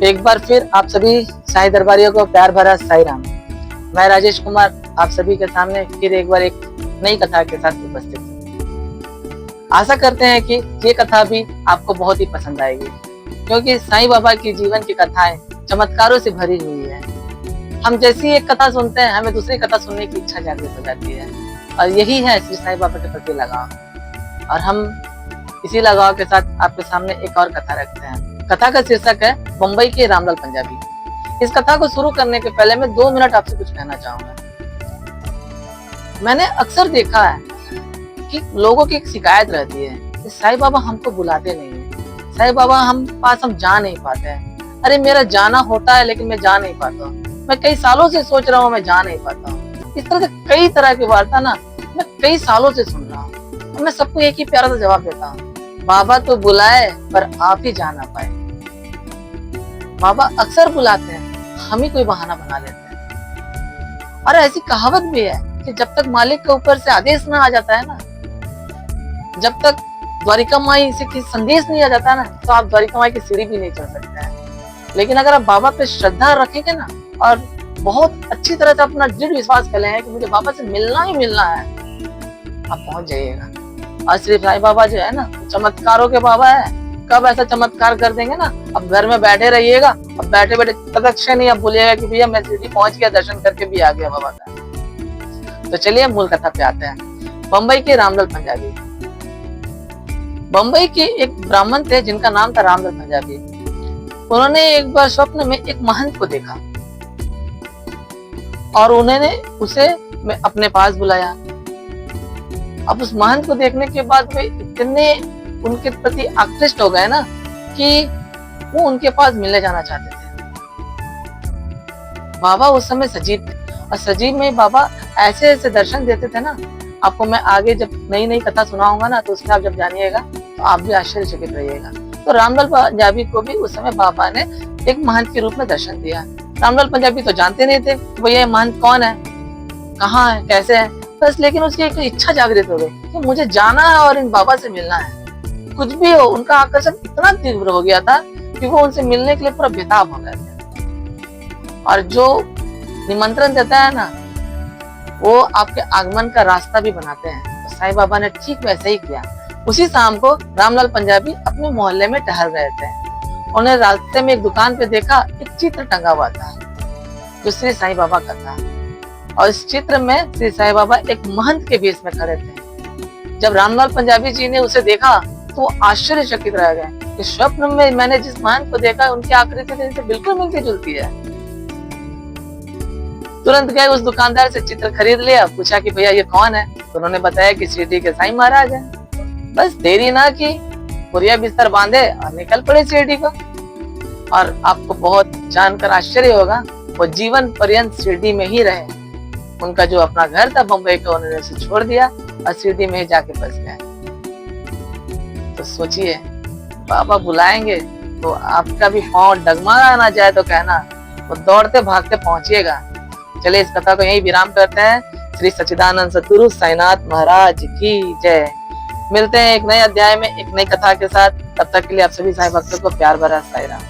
एक बार फिर आप सभी साईं दरबारियों को प्यार भरा साईं राम। मैं राजेश कुमार आप सभी के सामने फिर एक बार एक नई कथा के साथ उपस्थित हूँ। आशा करते हैं कि ये कथा भी आपको बहुत ही पसंद आएगी, क्योंकि साईं बाबा की जीवन की कथाएं चमत्कारों से भरी हुई है। हम जैसी एक कथा सुनते हैं, हमें दूसरी कथा सुनने की इच्छा जागृत हो जाती है, और यही है श्री साईं बाबा के प्रति लगाव। और हम इसी लगाव के साथ आपके सामने एक और कथा रखते हैं। कथा का शीर्षक है बम्बई के रामलाल पंजाबी। इस कथा को शुरू करने के पहले मैं 2 मिनट आपसे कुछ कहना चाहूंगा। मैंने अक्सर देखा है कि लोगों की एक शिकायत रहती है कि साईं बाबा हमको बुलाते नहीं है, साईं बाबा हम जा नहीं पाते हैं। अरे मेरा जाना होता है लेकिन मैं जा नहीं पाता हूँ, मैं कई सालों से सोच रहा हूँ, मैं जा नहीं पाता हूँ। इस तरह से कई तरह की वार्ता ना मैं कई सालों से सुन रहा हूँ, और मैं सबको एक ही प्यारा सा जवाब देता हूँ, बाबा तो बुलाए पर आप ही जा ना पाए। बाबा अक्सर बुलाते हैं, हम ही कोई बहाना बना लेते हैं। और ऐसी कहावत भी है कि जब तक मालिक के ऊपर से आदेश ना आ जाता है ना, जब तक द्वारिका माई से किसी संदेश नहीं आ जाता ना, तो आप द्वारिका माई की सीढ़ी भी नहीं चढ़ सकते हैं। लेकिन अगर आप बाबा पे श्रद्धा रखेंगे ना, और बहुत अच्छी तरह से अपना दृढ़ विश्वास कर लें कि मुझे बाबा से मिलना ही मिलना है, आप पहुंच जाइएगा। और श्री साईं बाबा जो है ना, चमत्कारों के बाबा है। कब ऐसा चमत्कार कर देंगे ना, अब घर में बैठे रहिएगा, अब बैठे बैठे तत्क्षण नहीं अब बोलिएगा कि भैया मैं सीधी पहुंच गया, दर्शन करके भी आ गया बाबा का। तो चलिए मूल कथा पे आते हैं। बम्बई के रामलाल पंजाबी। बम्बई के एक ब्राह्मण थे जिनका नाम था रामलाल पंजाबी। उन्होंने एक बार स्वप्न में एक महंत को देखा, और उन्होंने उसे अपने पास बुलाया। अब उस महंत को देखने के बाद वे इतने उनके प्रति आकृष्ट हो गए ना कि वो उनके पास मिलने जाना चाहते थे। बाबा उस समय सजीव थे, और सजीव में बाबा ऐसे ऐसे दर्शन देते थे ना, आपको मैं आगे जब नई नई कथा सुनाऊंगा ना, तो उसमें आप जब जानिएगा तो आप भी आश्चर्यचकित रहिएगा। तो रामलाल पंजाबी को भी उस समय बाबा ने एक महंत के रूप में दर्शन दिया। रामलाल पंजाबी तो जानते नहीं थे भैया ये महंत कौन है, कहाँ है, कैसे है, बस लेकिन उसकी एक इच्छा जागृत हो गई कि मुझे जाना है और इन बाबा से मिलना है। कुछ भी हो, उनका आकर्षण इतना तीव्र हो गया था कि वो उनसे मिलने के लिए पूरा बेताब हो गए थे। और जो निमंत्रण देता है ना, वो आपके आगमन का रास्ता भी बनाते हैं। तो साईं बाबा ने ठीक वैसे ही किया। उसी शाम को रामलाल पंजाबी अपने मोहल्ले में टहल रहे थे। उन्हें रास्ते में एक दुकान पे देखा, एक चित्र टंगा हुआ था जो श्री साईं बाबा का था, और इस चित्र में श्री साईं बाबा एक महंत के वेश में खड़े थे। जब रामलाल पंजाबी जी ने उसे देखा तो आश्चर्यचकित रह गए कि स्वप्न में मैंने जिस महंत को देखा उनकी आकृति तो इनसे बिल्कुल मिलती जुलती है। तुरंत गए उस दुकानदार से चित्र खरीद लिया। पूछा कि भैया ये कौन है, तो उन्होंने बताया कि शिरडी के साईं महाराज हैं। बस देरी ना की, पुरिया बिस्तर बांधे और निकल पड़े शिरडी को। और आपको बहुत जानकर आश्चर्य होगा, वो जीवन पर्यंत शिरडी में ही रहे। उनका जो अपना घर था बम्बई का, उन्होंने उसे छोड़ दिया और शिरडी में ही जाके बस गए। तो सोचिए, बाबा बुलाएंगे तो आपका भी पांव डगमगा ना जाए तो कहना, वो दौड़ते भागते पहुंचिएगा। चलिए इस कथा को यही विराम करते हैं। श्री सच्चिदानंद सद्गुरु साईनाथ महाराज की जय। मिलते हैं एक नए अध्याय में एक नई कथा के साथ। तब तक के लिए आप सभी साईं भक्तों को प्यार भरा साईं राम।